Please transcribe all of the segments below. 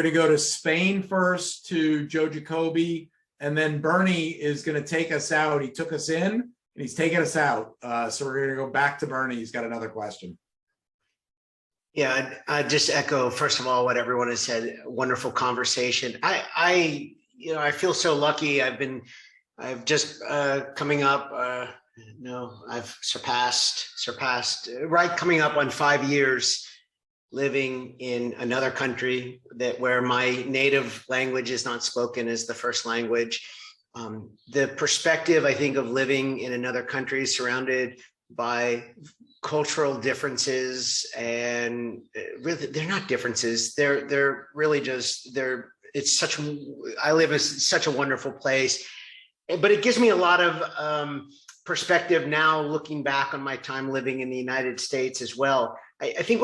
going to go to Spain first to Joe Jacoby, and then Bernie is going to take us out. He took us in, and he's taking us out. So we're going to go back to Bernie. He's got another question. Yeah, I just echo, first of all, what everyone has said. Wonderful conversation. I feel so lucky. I've just coming up. I've surpassed right coming up on 5 years living in another country where my native language is not spoken as the first language. The perspective, I think, of living in another country surrounded by cultural differences, and really they're not differences. They're really just I live in such a wonderful place, but it gives me a lot of perspective now looking back on my time living in the United States as well. I think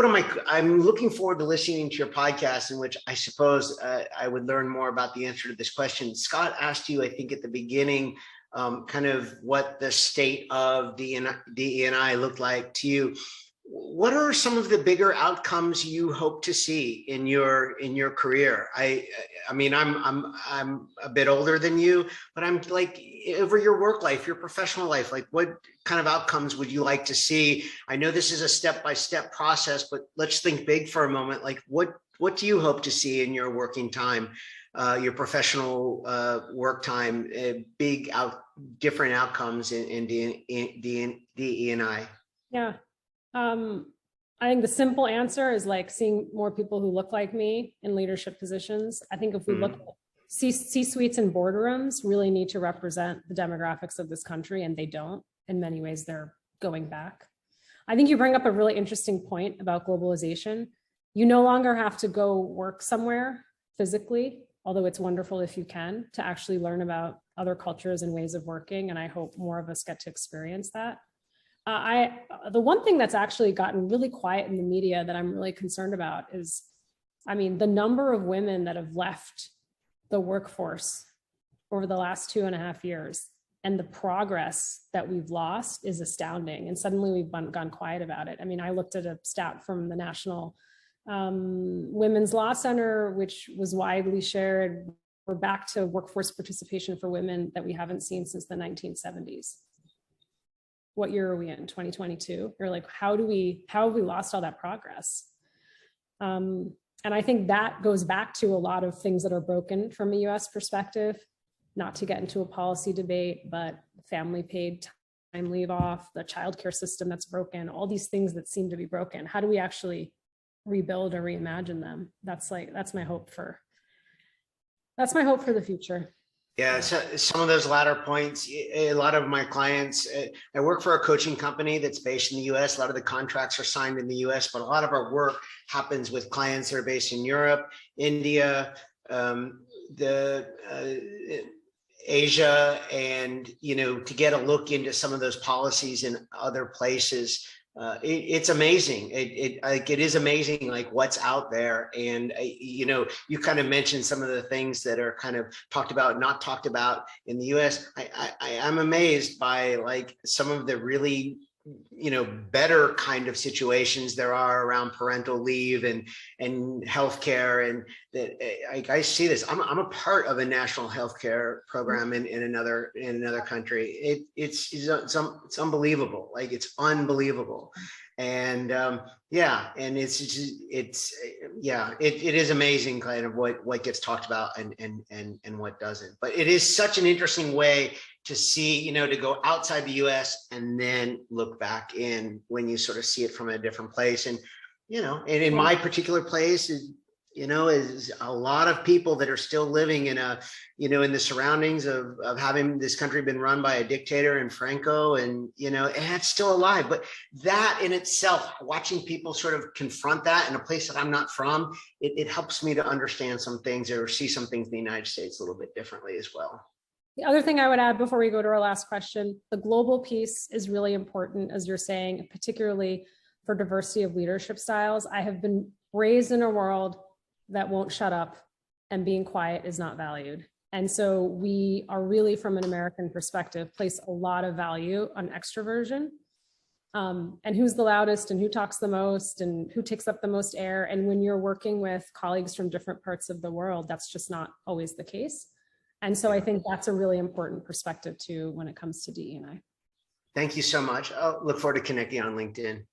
I'm looking forward to listening to your podcast, in which I suppose I would learn more about the answer to this question. Scott asked you, I think at the beginning, kind of what the state of DE&I looked like to you. What are some of the bigger outcomes you hope to see in your career? I mean, I'm a bit older than you, but I'm like, over your work life, your professional life, like what kind of outcomes would you like to see? I know this is a step-by-step process, but let's think big for a moment. Like what do you hope to see in your working time, your professional work time, different outcomes in DE&I? Yeah. I think the simple answer is like seeing more people who look like me in leadership positions. I think if we look at C-suites and boardrooms really need to represent the demographics of this country, and they don't. In many ways, they're going back. I think you bring up a really interesting point about globalization. You no longer have to go work somewhere physically, although it's wonderful if you can, to actually learn about other cultures and ways of working. And I hope more of us get to experience that. The one thing that's actually gotten really quiet in the media that I'm really concerned about is, I mean, the number of women that have left the workforce over the last 2.5 years, and the progress that we've lost is astounding. And suddenly we've gone quiet about it. I mean, I looked at a stat from the National Women's Law Center, which was widely shared. We're back to workforce participation for women that we haven't seen since the 1970s. What year are we in? 2022? You're like, how have we lost all that progress? And I think that goes back to a lot of things that are broken from a US perspective, not to get into a policy debate, but family paid time leave off, the childcare system that's broken, all these things that seem to be broken. How do we actually rebuild or reimagine them? That's my hope for the future. Yeah, so some of those latter points, a lot of my clients, I work for a coaching company that's based in the US. A lot of the contracts are signed in the US, but a lot of our work happens with clients that are based in Europe, India, Asia, and, to get a look into some of those policies in other places. It's amazing. It is amazing, like what's out there. And, you kind of mentioned some of the things that are kind of talked about, not talked about in the US. I'm amazed by like some of the really, better kind of situations there are around parental leave and healthcare. And that I see this. I'm a part of a national healthcare program in another country. It's unbelievable. Like it's unbelievable. And and it is amazing kind of what gets talked about and what doesn't. But it is such an interesting way to see, to go outside the US and then look back in when you sort of see it from a different place. And, and in my particular place is a lot of people that are still living in in the surroundings of having this country been run by a dictator and Franco, and, and it's still alive. But that in itself, watching people sort of confront that in a place that I'm not from, it helps me to understand some things or see some things in the United States a little bit differently as well. The other thing I would add before we go to our last question, the global piece is really important, as you're saying, particularly for diversity of leadership styles. I have been raised in a world that won't shut up, and being quiet is not valued. And so we are really, from an American perspective, place a lot of value on extroversion. and who's the loudest and who talks the most and who takes up the most air. And when you're working with colleagues from different parts of the world, that's just not always the case. And so I think that's a really important perspective too when it comes to DE&I. Thank you so much. I'll look forward to connecting on LinkedIn.